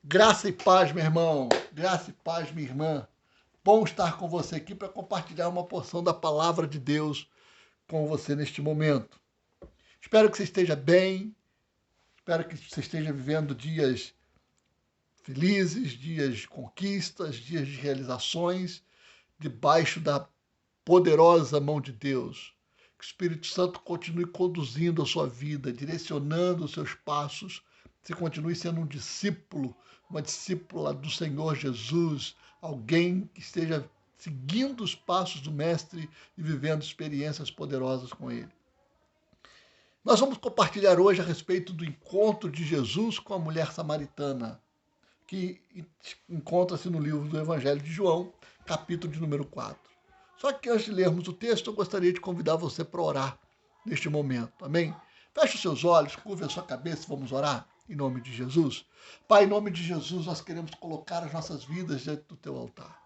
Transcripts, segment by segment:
Graça e paz, meu irmão. Graça e paz, minha irmã. Bom estar com você aqui para compartilhar uma porção da palavra de Deus com você neste momento. Espero que você esteja bem, espero que você esteja vivendo dias felizes, dias de conquistas, dias de realizações, debaixo da poderosa mão de Deus. Que o Espírito Santo continue conduzindo a sua vida, direcionando os seus passos. Você continue sendo um discípulo, uma discípula do Senhor Jesus, alguém que esteja seguindo os passos do Mestre e vivendo experiências poderosas com Ele. Nós vamos compartilhar hoje a respeito do encontro de Jesus com a mulher samaritana, que encontra-se no livro do Evangelho de João, capítulo de número 4. Só que antes de lermos o texto, eu gostaria de convidar você para orar neste momento, amém? Feche os seus olhos, curva a sua cabeça e vamos orar em nome de Jesus. Pai, em nome de Jesus, nós queremos colocar as nossas vidas diante do teu altar.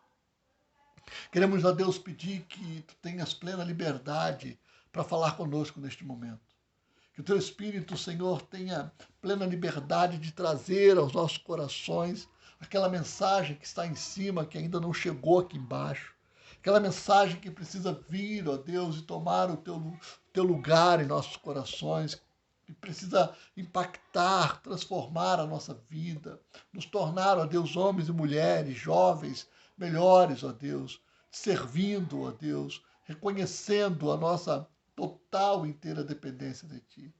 Queremos a Deus pedir que tu tenhas plena liberdade para falar conosco neste momento. Que o teu Espírito, Senhor, tenha plena liberdade de trazer aos nossos corações aquela mensagem que está em cima, que ainda não chegou aqui embaixo. Aquela mensagem que precisa vir, ó Deus, e tomar o teu lugar em nossos corações, que precisa impactar, transformar a nossa vida, nos tornar, ó Deus, homens e mulheres, jovens, melhores, ó Deus, servindo, ó Deus, reconhecendo a nossa total e inteira dependência de Ti.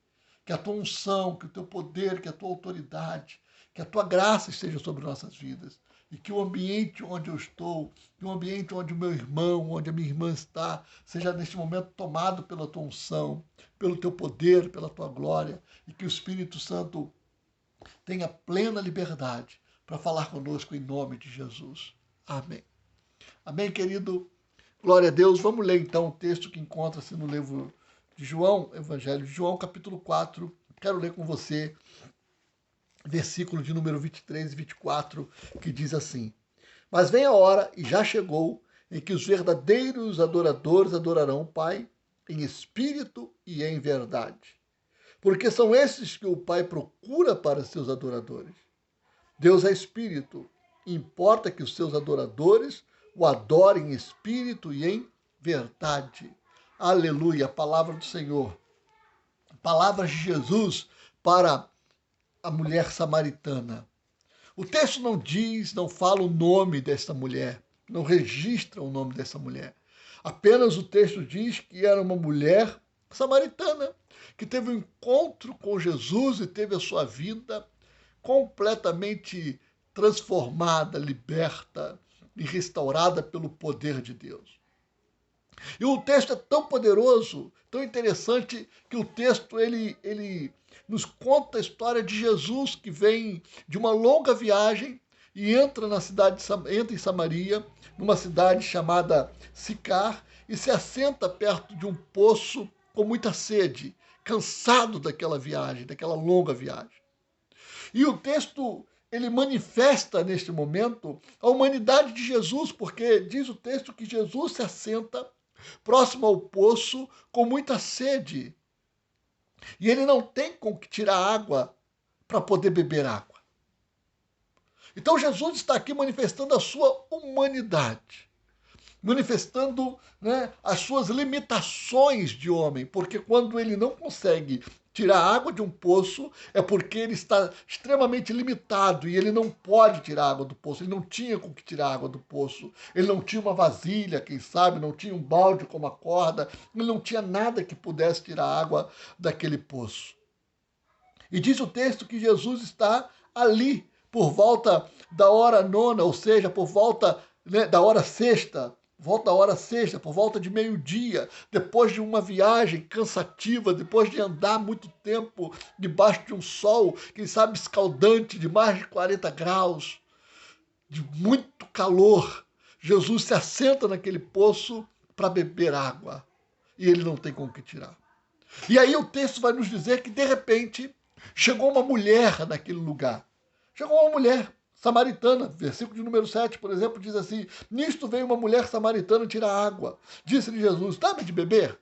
Que a Tua unção, que o Teu poder, que a Tua autoridade, que a Tua graça esteja sobre nossas vidas. E que o ambiente onde eu estou, que o ambiente onde o meu irmão, onde a minha irmã está, seja neste momento tomado pela Tua unção, pelo Teu poder, pela Tua glória. E que o Espírito Santo tenha plena liberdade para falar conosco em nome de Jesus. Amém. Amém, querido? Glória a Deus. Vamos ler então o texto que encontra-se no livro de João, Evangelho de João, capítulo 4. Quero ler com você versículo de número 23 e 24, que diz assim: Mas vem a hora, e já chegou, em que os verdadeiros adoradores adorarão o Pai em espírito e em verdade. Porque são esses que o Pai procura para seus adoradores. Deus é espírito, e importa que os seus adoradores o adorem em espírito e em verdade. Aleluia, palavra do Senhor. Palavras de Jesus para a mulher samaritana. O texto não diz, não fala o nome desta mulher, não registra o nome dessa mulher. Apenas o texto diz que era uma mulher samaritana, que teve um encontro com Jesus e teve a sua vida completamente transformada, liberta e restaurada pelo poder de Deus. E o texto é tão poderoso, tão interessante, que o texto ele nos conta a história de Jesus, que vem de uma longa viagem e entra entra em Samaria, numa cidade chamada Sicar, e se assenta perto de um poço com muita sede, cansado daquela viagem, daquela longa viagem. E o texto ele manifesta neste momento a humanidade de Jesus, porque diz o texto que Jesus se assenta próximo ao poço com muita sede. E ele não tem com que tirar água para poder beber água. Então Jesus está aqui manifestando a sua humanidade, manifestando, as suas limitações de homem, porque quando ele não consegue tirar água de um poço, é porque ele está extremamente limitado e ele não pode tirar água do poço. Ele não tinha com que tirar água do poço. Ele não tinha uma vasilha, quem sabe, não tinha um balde com uma corda, ele não tinha nada que pudesse tirar água daquele poço. E diz o texto que Jesus está ali por volta da hora nona, ou seja, por volta, da hora sexta, por volta de meio-dia, depois de uma viagem cansativa, depois de andar muito tempo debaixo de um sol, quem sabe escaldante, de mais de 40 graus, de muito calor, Jesus se assenta naquele poço para beber água. E ele não tem como que tirar. E aí o texto vai nos dizer que, de repente, chegou uma mulher naquele lugar. Chegou uma mulher samaritana, versículo de número 7, por exemplo, diz assim: Nisto veio uma mulher samaritana tirar água. Disse-lhe Jesus: Dá-me de beber.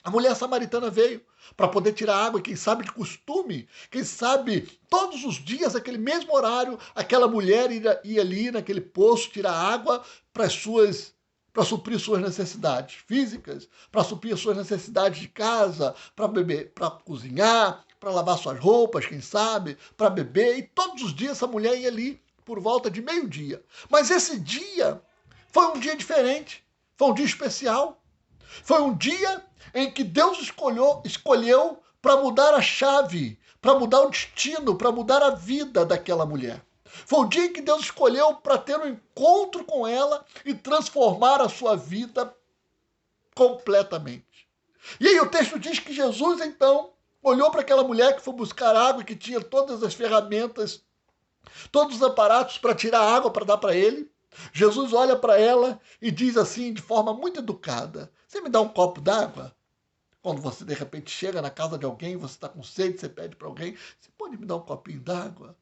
A mulher samaritana veio para poder tirar água, e quem sabe de costume, quem sabe todos os dias, aquele mesmo horário, aquela mulher ia ali naquele poço tirar água para suprir suas necessidades físicas, para suprir suas necessidades de casa, para beber, para cozinhar, para lavar suas roupas, quem sabe, para beber. E todos os dias essa mulher ia ali por volta de meio-dia. Mas esse dia foi um dia diferente, foi um dia especial. Foi um dia em que Deus escolheu para mudar a chave, para mudar o destino, para mudar a vida daquela mulher. Foi o dia em que Deus escolheu para ter um encontro com ela e transformar a sua vida completamente. E aí o texto diz que Jesus, então, olhou para aquela mulher que foi buscar água, que tinha todas as ferramentas, todos os aparatos para tirar água para dar para ele. Jesus olha para ela e diz assim, de forma muito educada: você me dá um copo d'água? Quando você, de repente, chega na casa de alguém, você está com sede, você pede para alguém: você pode me dar um copinho d'água?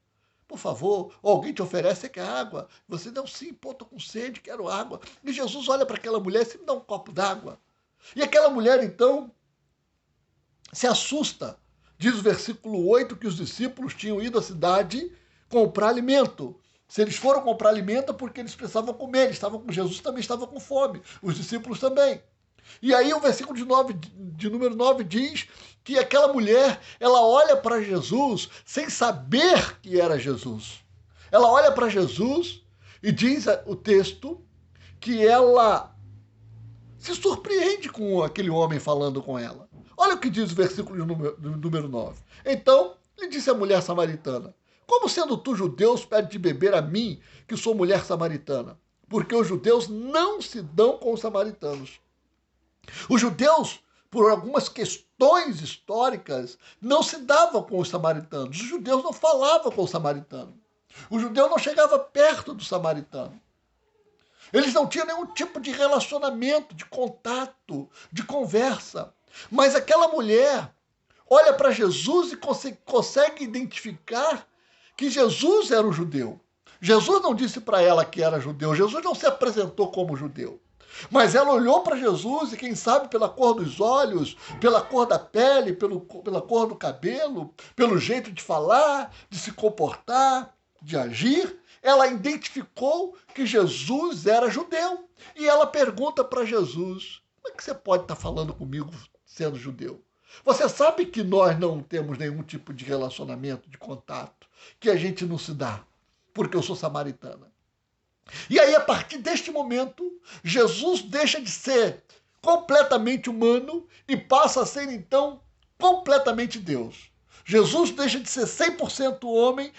Por favor. Ou alguém te oferece: você quer água? Você não, sim, pô, estou com sede, quero água. E Jesus olha para aquela mulher: você me dá um copo d'água? E aquela mulher, então, se assusta. Diz o versículo 8 que os discípulos tinham ido à cidade comprar alimento. Se eles foram comprar alimento é porque eles precisavam comer, eles estavam com Jesus, também estava com fome, os discípulos também. E aí o versículo de número 9 diz que aquela mulher, ela olha para Jesus sem saber que era Jesus. Ela olha para Jesus e diz o texto que ela se surpreende com aquele homem falando com ela. Olha o que diz o versículo de número 9. Então lhe disse a mulher samaritana: como sendo tu judeus, pede de beber a mim, que sou mulher samaritana? Porque os judeus não se dão com os samaritanos. Os judeus, por algumas questões históricas, não se davam com os samaritanos. Os judeus não falavam com o samaritano. O judeu não chegava perto do samaritano. Eles não tinham nenhum tipo de relacionamento, de contato, de conversa. Mas aquela mulher olha para Jesus e consegue identificar que Jesus era um judeu. Jesus não disse para ela que era judeu, Jesus não se apresentou como judeu. Mas ela olhou para Jesus e, quem sabe, pela cor dos olhos, pela cor da pele, pela cor do cabelo, pelo jeito de falar, de se comportar, de agir, ela identificou que Jesus era judeu. E ela pergunta para Jesus: como é que você pode estar falando comigo sendo judeu? Você sabe que nós não temos nenhum tipo de relacionamento, de contato, que a gente não se dá, porque eu sou samaritana. E aí, a partir deste momento, Jesus deixa de ser completamente humano e passa a ser, então, completamente Deus. Jesus deixa de ser 100% homem,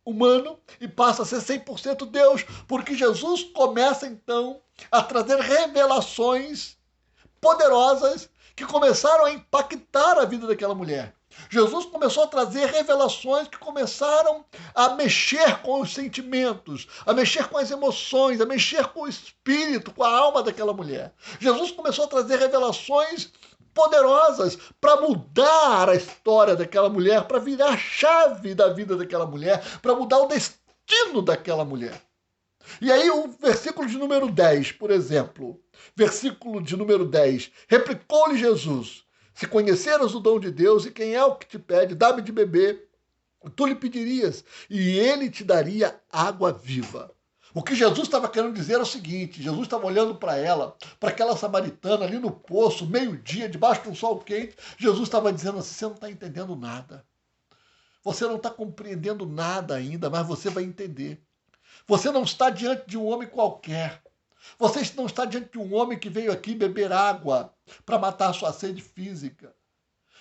humano, e passa a ser 100% Deus, porque Jesus começa, então, a trazer revelações poderosas que começaram a impactar a vida daquela mulher. Jesus começou a trazer revelações que começaram a mexer com os sentimentos, a mexer com as emoções, a mexer com o espírito, com a alma daquela mulher. Jesus começou a trazer revelações poderosas para mudar a história daquela mulher, para virar a chave da vida daquela mulher, para mudar o destino daquela mulher. E aí o versículo de número 10, por exemplo, versículo de número 10, replicou-lhe Jesus: se conheceras o dom de Deus e quem é o que te pede, dá-me de beber, tu lhe pedirias e ele te daria água viva. O que Jesus estava querendo dizer é o seguinte: Jesus estava olhando para ela, para aquela samaritana ali no poço, meio-dia, debaixo de um sol quente. Jesus estava dizendo assim: você não está entendendo nada. Você não está compreendendo nada ainda, mas você vai entender. Você não está diante de um homem qualquer. Você não está diante de um homem que veio aqui beber água para matar a sua sede física.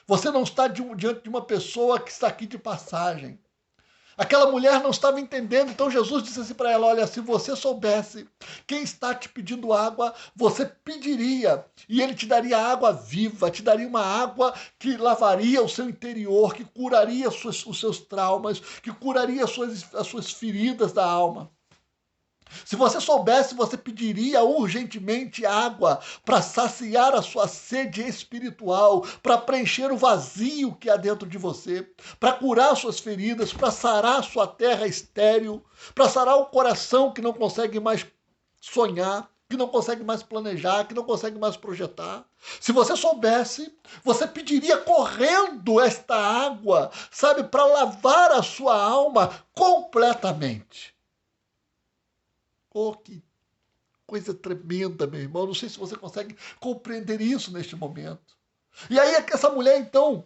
Você não está diante de uma pessoa que está aqui de passagem. Aquela mulher não estava entendendo, então Jesus disse assim para ela: olha, se você soubesse quem está te pedindo água, você pediria, e ele te daria água viva, te daria uma água que lavaria o seu interior, que curaria os seus traumas, que curaria as suas feridas da alma. Se você soubesse, você pediria urgentemente água para saciar a sua sede espiritual, para preencher o vazio que há dentro de você, para curar suas feridas, para sarar sua terra estéril, para sarar o coração que não consegue mais sonhar, que não consegue mais planejar, que não consegue mais projetar. Se você soubesse, você pediria correndo esta água, sabe, para lavar a sua alma completamente. Oh, que coisa tremenda, meu irmão. Não sei se você consegue compreender isso neste momento. E aí essa mulher, então,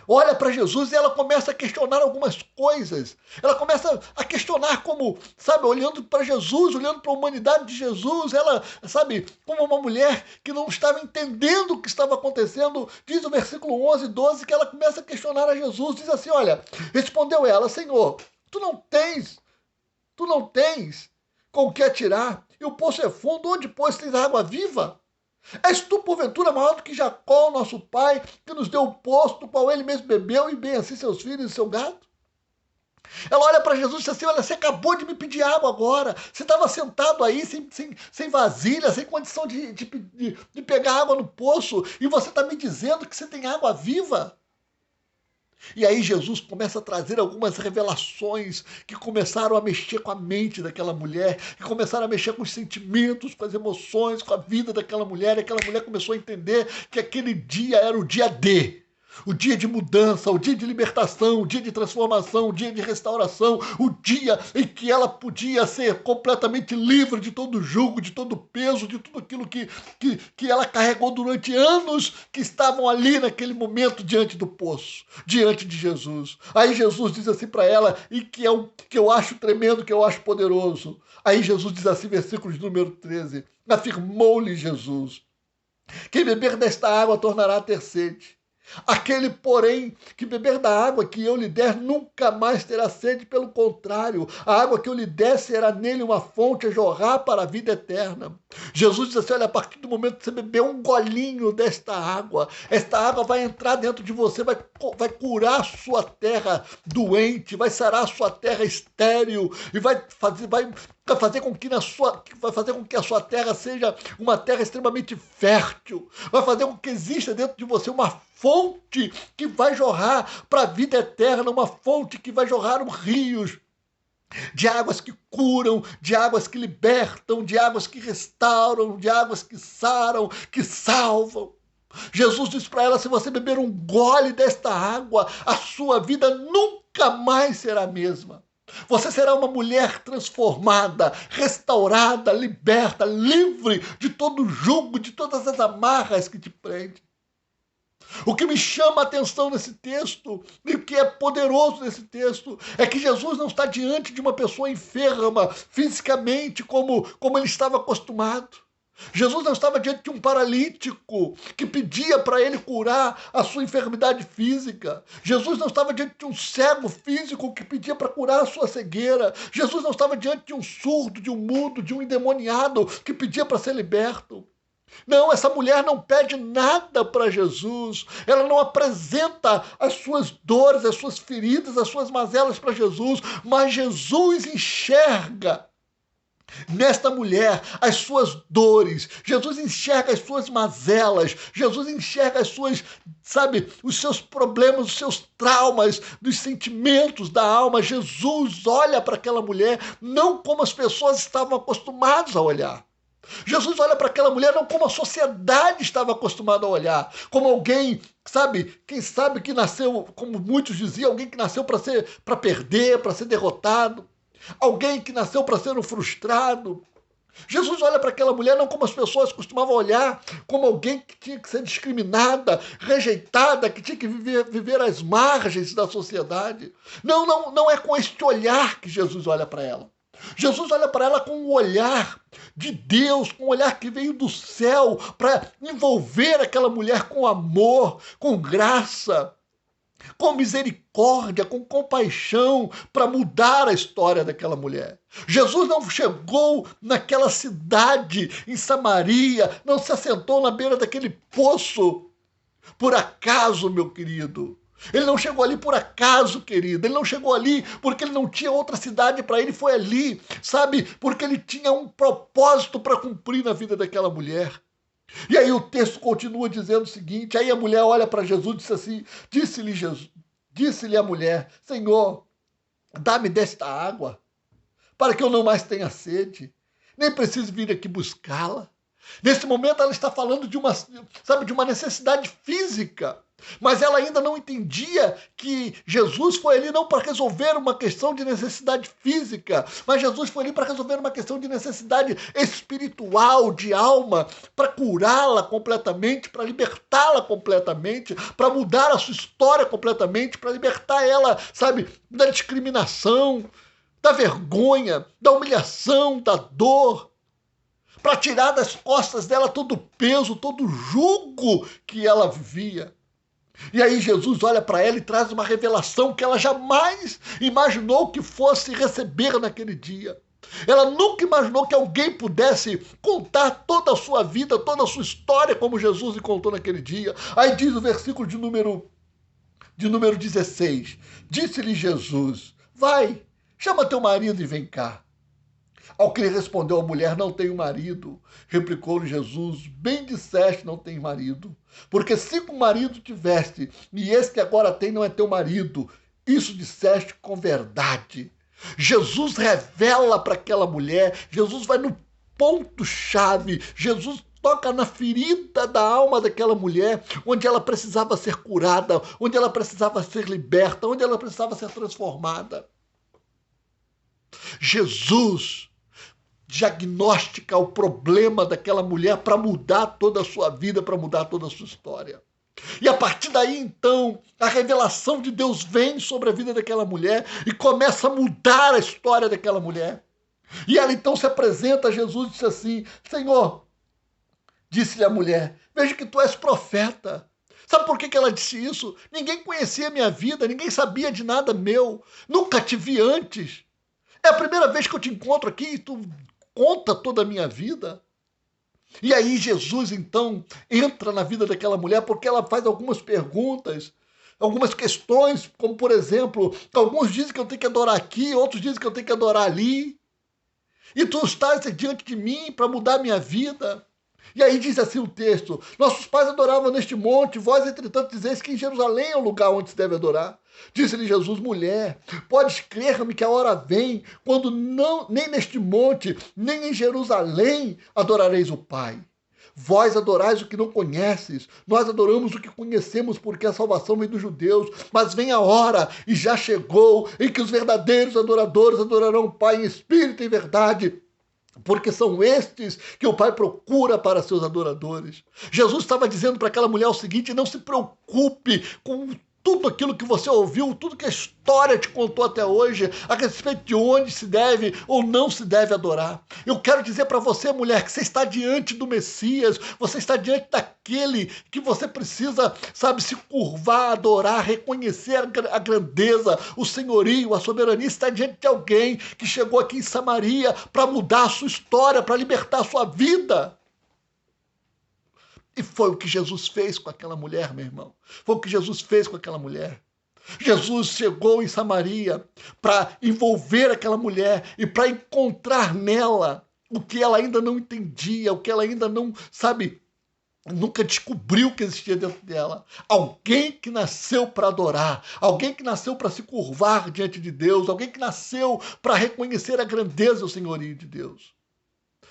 olha para Jesus e ela começa a questionar algumas coisas. Ela começa a questionar como, sabe, olhando para Jesus, olhando para a humanidade de Jesus, ela, sabe, como uma mulher que não estava entendendo o que estava acontecendo. Diz o versículo 11, 12, que ela começa a questionar a Jesus. Diz assim, olha, respondeu ela, Senhor, tu não tens com o que atirar, e o poço é fundo, onde, pois, tens água viva? És tu, porventura, maior do que Jacó, nosso pai, que nos deu o poço, do qual ele mesmo bebeu, e bem assim seus filhos e seu gado? Ela olha para Jesus e diz assim, olha, você acabou de me pedir água agora, você estava sentado aí sem vasilha, sem condição de pegar água no poço, e você está me dizendo que você tem água viva? E aí Jesus começa a trazer algumas revelações que começaram a mexer com a mente daquela mulher, que começaram a mexer com os sentimentos, com as emoções, com a vida daquela mulher, e aquela mulher começou a entender que aquele dia era o dia D. O dia de mudança, o dia de libertação, o dia de transformação, o dia de restauração, o dia em que ela podia ser completamente livre de todo jugo, de todo peso, de tudo aquilo que ela carregou durante anos, que estavam ali naquele momento diante do poço, diante de Jesus. Aí Jesus diz assim para ela, e que é o que eu acho tremendo, que eu acho poderoso. Aí Jesus diz assim, versículo de número 13, afirmou-lhe Jesus, quem beber desta água tornará a ter sede. Aquele, porém, que beber da água que eu lhe der nunca mais terá sede, pelo contrário, a água que eu lhe der será nele uma fonte a jorrar para a vida eterna. Jesus diz assim, olha, a partir do momento que você beber um golinho desta água, esta água vai entrar dentro de você, vai curar a sua terra doente, vai sarar a sua terra estéril e vai fazer com que a sua terra seja uma terra extremamente fértil, vai fazer com que exista dentro de você uma fonte que vai jorrar para a vida eterna, uma fonte que vai jorrar rios de águas que curam, de águas que libertam, de águas que restauram, de águas que saram, que salvam. Jesus diz para ela, se você beber um gole desta água, a sua vida nunca mais será a mesma. Você será uma mulher transformada, restaurada, liberta, livre de todo jugo, de todas as amarras que te prendem. O que me chama a atenção nesse texto, e o que é poderoso nesse texto, é que Jesus não está diante de uma pessoa enferma fisicamente, como ele estava acostumado. Jesus não estava diante de um paralítico que pedia para ele curar a sua enfermidade física. Jesus não estava diante de um cego físico que pedia para curar a sua cegueira. Jesus não estava diante de um surdo, de um mudo, de um endemoniado que pedia para ser liberto. Não, essa mulher não pede nada para Jesus, ela não apresenta as suas dores, as suas feridas, as suas mazelas para Jesus, mas Jesus enxerga nesta mulher as suas dores, Jesus enxerga as suas mazelas, Jesus enxerga as suas, sabe, os seus problemas, os seus traumas, dos sentimentos da alma. Jesus olha para aquela mulher não como as pessoas estavam acostumadas a olhar. Jesus olha para aquela mulher não como a sociedade estava acostumada a olhar, como alguém, sabe, quem sabe que nasceu, como muitos diziam, alguém que nasceu para perder, para ser derrotado, alguém que nasceu para ser um frustrado. Jesus olha para aquela mulher não como as pessoas costumavam olhar, como alguém que tinha que ser discriminada, rejeitada, que tinha que viver às margens da sociedade. Não é com este olhar que Jesus olha para ela. Jesus olha para ela com um olhar de Deus, com um olhar que veio do céu para envolver aquela mulher com amor, com graça, com misericórdia, com compaixão, para mudar a história daquela mulher. Jesus não chegou naquela cidade, em Samaria, não se assentou na beira daquele poço por acaso, meu querido. Ele não chegou ali por acaso, querido. Ele não chegou ali porque ele não tinha outra cidade para ele. Foi ali, sabe? Porque ele tinha um propósito para cumprir na vida daquela mulher. E aí o texto continua dizendo o seguinte, aí a mulher olha para Jesus e disse assim, disse-lhe a mulher, Senhor, dá-me desta água, para que eu não mais tenha sede, nem preciso vir aqui buscá-la. Nesse momento ela está falando de uma necessidade física, mas ela ainda não entendia que Jesus foi ali não para resolver uma questão de necessidade física, mas Jesus foi ali para resolver uma questão de necessidade espiritual, de alma, para curá-la completamente, para libertá-la completamente, para mudar a sua história completamente, para libertar ela, da discriminação, da vergonha, da humilhação, da dor, para tirar das costas dela todo o peso, todo o jugo que ela vivia. E aí Jesus olha para ela e traz uma revelação que ela jamais imaginou que fosse receber naquele dia. Ela nunca imaginou que alguém pudesse contar toda a sua vida, toda a sua história, como Jesus lhe contou naquele dia. Aí diz o versículo de número 16. Disse-lhe Jesus, vai, chama teu marido e vem cá. Ao que lhe respondeu a mulher, não tenho marido. Replicou-lhe Jesus, bem disseste, não tenho marido. Porque 5 maridos tiveste, e esse que agora tem não é teu marido. Isso disseste com verdade. Jesus revela para aquela mulher, Jesus vai no ponto-chave, Jesus toca na ferida da alma daquela mulher, onde ela precisava ser curada, onde ela precisava ser liberta, onde ela precisava ser transformada. Jesus diagnostica o problema daquela mulher para mudar toda a sua vida, para mudar toda a sua história. E a partir daí, então, a revelação de Deus vem sobre a vida daquela mulher e começa a mudar a história daquela mulher. E ela então se apresenta a Jesus e diz assim, Senhor, disse-lhe a mulher, veja que tu és profeta. Sabe por que ela disse isso? Ninguém conhecia a minha vida, ninguém sabia de nada meu, nunca te vi antes. É a primeira vez que eu te encontro aqui e tu conta toda a minha vida. E aí Jesus, então, entra na vida daquela mulher porque ela faz algumas perguntas, algumas questões, como, por exemplo, alguns dizem que eu tenho que adorar aqui, outros dizem que eu tenho que adorar ali. E tu estás diante de mim para mudar a minha vida. E aí diz assim o texto, nossos pais adoravam neste monte, vós, entretanto, dizeis que em Jerusalém é o lugar onde se deve adorar. Disse-lhe Jesus, mulher, podes crer-me que a hora vem, quando nem neste monte, nem em Jerusalém adorareis o Pai. Vós adorais o que não conheces, nós adoramos o que conhecemos, porque a salvação vem dos judeus. Mas vem a hora, e já chegou, em que os verdadeiros adoradores adorarão o Pai em espírito e em verdade, porque são estes que o Pai procura para seus adoradores. Jesus estava dizendo para aquela mulher o seguinte, não se preocupe com tudo aquilo que você ouviu, tudo que a história te contou até hoje, a respeito de onde se deve ou não se deve adorar. Eu quero dizer para você, mulher, que você está diante do Messias, você está diante daquele que você precisa, se curvar, adorar, reconhecer a grandeza, o senhorio, a soberania. Está diante de alguém que chegou aqui em Samaria para mudar a sua história, para libertar a sua vida. E foi o que Jesus fez com aquela mulher, meu irmão. Foi o que Jesus fez com aquela mulher. Jesus chegou em Samaria para envolver aquela mulher e para encontrar nela o que ela ainda não entendia, o que ela ainda não, nunca descobriu que existia dentro dela. Alguém que nasceu para adorar, alguém que nasceu para se curvar diante de Deus, alguém que nasceu para reconhecer a grandeza e o senhorio de Deus.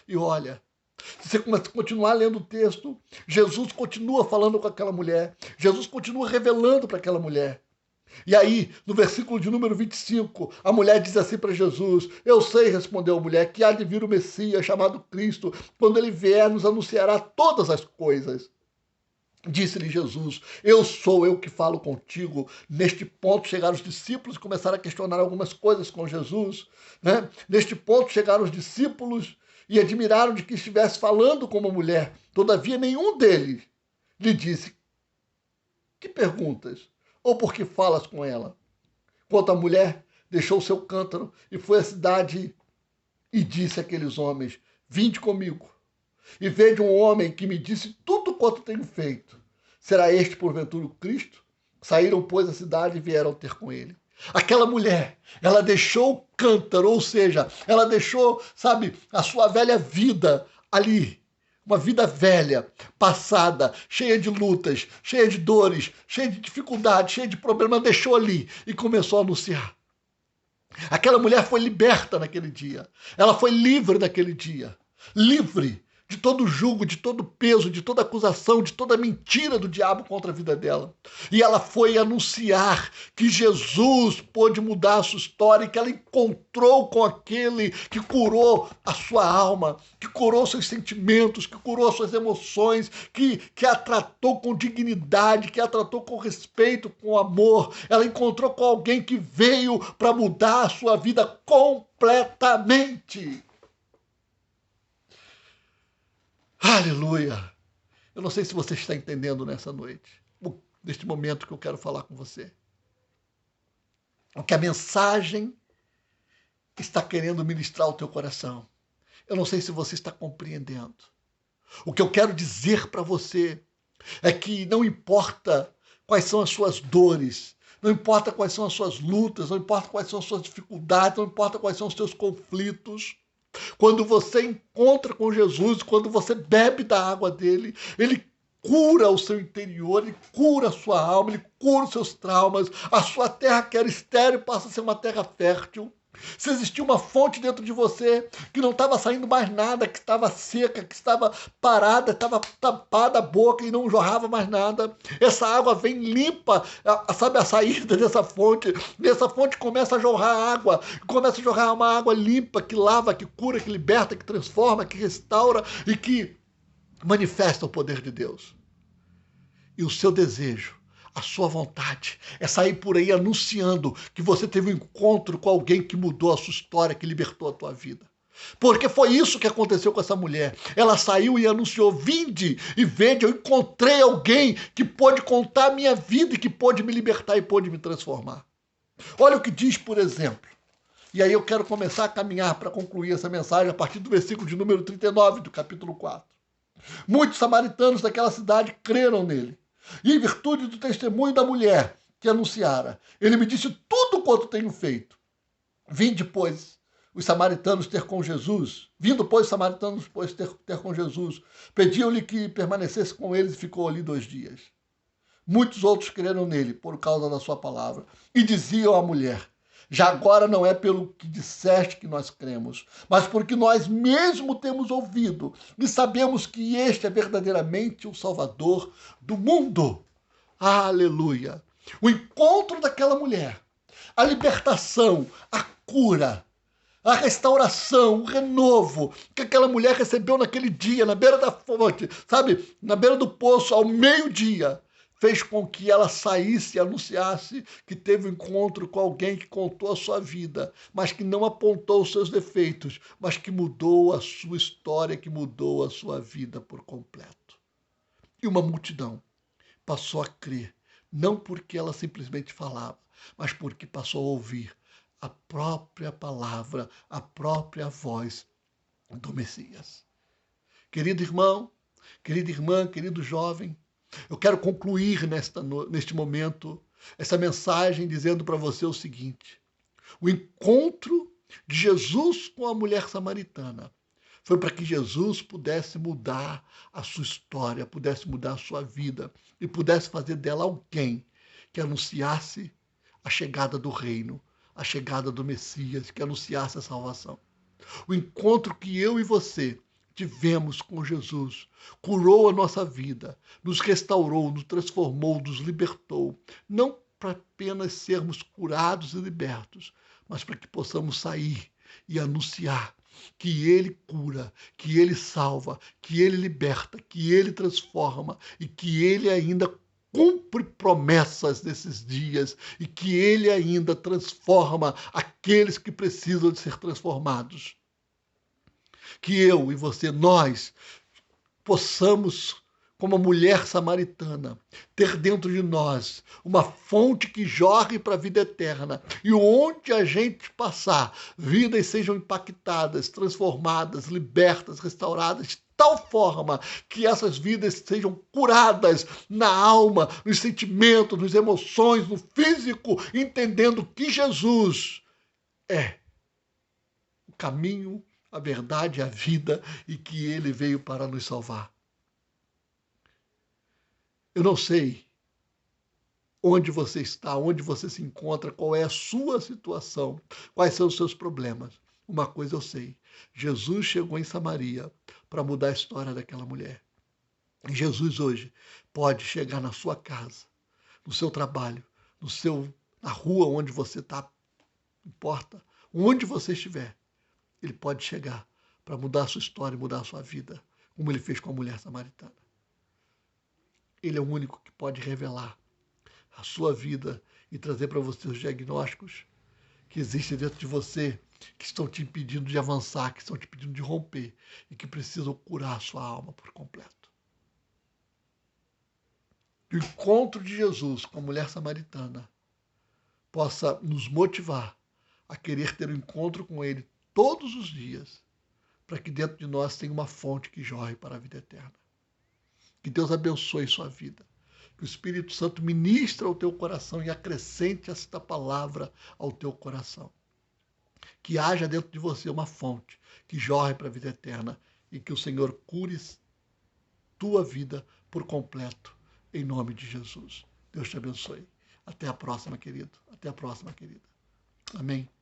E olha, se você continuar lendo o texto, Jesus continua falando com aquela mulher, Jesus continua revelando para aquela mulher. E aí, no versículo de número 25, a mulher diz assim para Jesus, eu sei, respondeu a mulher, que há de vir o Messias, chamado Cristo, quando ele vier, nos anunciará todas as coisas. Disse-lhe Jesus, sou eu que falo contigo. Neste ponto chegaram os discípulos e começaram a questionar algumas coisas com Jesus. Neste ponto chegaram os discípulos e admiraram de que estivesse falando com uma mulher. Todavia, nenhum deles lhe disse, que perguntas? Ou por que falas com ela? Quanto à mulher, deixou seu cântaro e foi à cidade e disse àqueles homens, vinde comigo e veja um homem que me disse tudo quanto tenho feito. Será este, porventura, o Cristo? Saíram, pois, da cidade e vieram ter com ele. Aquela mulher, ela deixou o cântaro, ou seja, ela deixou, a sua velha vida ali, uma vida velha, passada, cheia de lutas, cheia de dores, cheia de dificuldades, cheia de problemas, deixou ali e começou a anunciar. Aquela mulher foi liberta naquele dia. Ela foi livre naquele dia. Livre de todo jugo, de todo peso, de toda acusação, de toda mentira do diabo contra a vida dela. E ela foi anunciar que Jesus pôde mudar a sua história e que ela encontrou com aquele que curou a sua alma, que curou seus sentimentos, que curou suas emoções, que a tratou com dignidade, que a tratou com respeito, com amor. Ela encontrou com alguém que veio para mudar a sua vida completamente. Aleluia! Eu não sei se você está entendendo nessa noite, neste momento que eu quero falar com você. O que a mensagem está querendo ministrar ao teu coração. Eu não sei se você está compreendendo. O que eu quero dizer para você é que não importa quais são as suas dores, não importa quais são as suas lutas, não importa quais são as suas dificuldades, não importa quais são os seus conflitos. Quando você encontra com Jesus, quando você bebe da água dele, ele cura o seu interior, ele cura a sua alma, ele cura os seus traumas. A sua terra que era estéril passa a ser uma terra fértil. Se existia uma fonte dentro de você que não estava saindo mais nada, que estava seca, que estava parada, estava tapada a boca e não jorrava mais nada, essa água vem limpa, sabe, a saída dessa fonte começa a jorrar água, começa a jorrar uma água limpa, que lava, que cura, que liberta, que transforma, que restaura e que manifesta o poder de Deus. E o seu desejo, a sua vontade é sair por aí anunciando que você teve um encontro com alguém que mudou a sua história, que libertou a tua vida. Porque foi isso que aconteceu com essa mulher. Ela saiu e anunciou: vinde e vede, eu encontrei alguém que pôde contar a minha vida e que pôde me libertar e pôde me transformar. Olha o que diz, por exemplo. E aí eu quero começar a caminhar para concluir essa mensagem a partir do versículo de número 39 do capítulo 4. Muitos samaritanos daquela cidade creram nele. E em virtude do testemunho da mulher que anunciara, ele me disse tudo quanto tenho feito. Vindo, pois, os samaritanos ter com Jesus, ter com Jesus, pediam-lhe que permanecesse com eles e ficou ali 2 dias. Muitos outros creram nele por causa da sua palavra e diziam à mulher: já agora não é pelo que disseste que nós cremos, mas porque nós mesmo temos ouvido e sabemos que este é verdadeiramente o Salvador do mundo. Aleluia! O encontro daquela mulher, a libertação, a cura, a restauração, o renovo que aquela mulher recebeu naquele dia, na beira da fonte, sabe, na beira do poço, ao meio-dia, fez com que ela saísse e anunciasse que teve um encontro com alguém que contou a sua vida, mas que não apontou os seus defeitos, mas que mudou a sua história, que mudou a sua vida por completo. E uma multidão passou a crer, não porque ela simplesmente falava, mas porque passou a ouvir a própria palavra, a própria voz do Messias. Querido irmão, querida irmã, querido jovem, eu quero concluir neste momento essa mensagem dizendo para você o seguinte: o encontro de Jesus com a mulher samaritana foi para que Jesus pudesse mudar a sua história, pudesse mudar a sua vida e pudesse fazer dela alguém que anunciasse a chegada do reino, a chegada do Messias, que anunciasse a salvação. O encontro que eu e você tivemos com Jesus curou a nossa vida, nos restaurou, nos transformou, nos libertou, não para apenas sermos curados e libertos, mas para que possamos sair e anunciar que Ele cura, que Ele salva, que Ele liberta, que Ele transforma e que Ele ainda cumpre promessas nesses dias e que Ele ainda transforma aqueles que precisam de ser transformados. Que eu e você, nós, possamos, como a mulher samaritana, ter dentro de nós uma fonte que jorre para a vida eterna. E onde a gente passar, vidas sejam impactadas, transformadas, libertas, restauradas, de tal forma que essas vidas sejam curadas na alma, nos sentimentos, nas emoções, no físico, entendendo que Jesus é o caminho, a verdade, a vida e que Ele veio para nos salvar. Eu não sei onde você está, onde você se encontra, qual é a sua situação, quais são os seus problemas. Uma coisa eu sei, Jesus chegou em Samaria para mudar a história daquela mulher. E Jesus hoje pode chegar na sua casa, no seu trabalho, na rua onde você está, não importa, onde você estiver, ele pode chegar para mudar a sua história, mudar a sua vida, como ele fez com a mulher samaritana. Ele é o único que pode revelar a sua vida e trazer para você os diagnósticos que existem dentro de você, que estão te impedindo de avançar, que estão te impedindo de romper e que precisam curar a sua alma por completo. Que o encontro de Jesus com a mulher samaritana possa nos motivar a querer ter um encontro com ele todos os dias, para que dentro de nós tenha uma fonte que jorre para a vida eterna. Que Deus abençoe sua vida. Que o Espírito Santo ministre ao teu coração e acrescente esta palavra ao teu coração. Que haja dentro de você uma fonte que jorre para a vida eterna e que o Senhor cure tua vida por completo, em nome de Jesus. Deus te abençoe. Até a próxima, querido. Até a próxima, querida. Amém.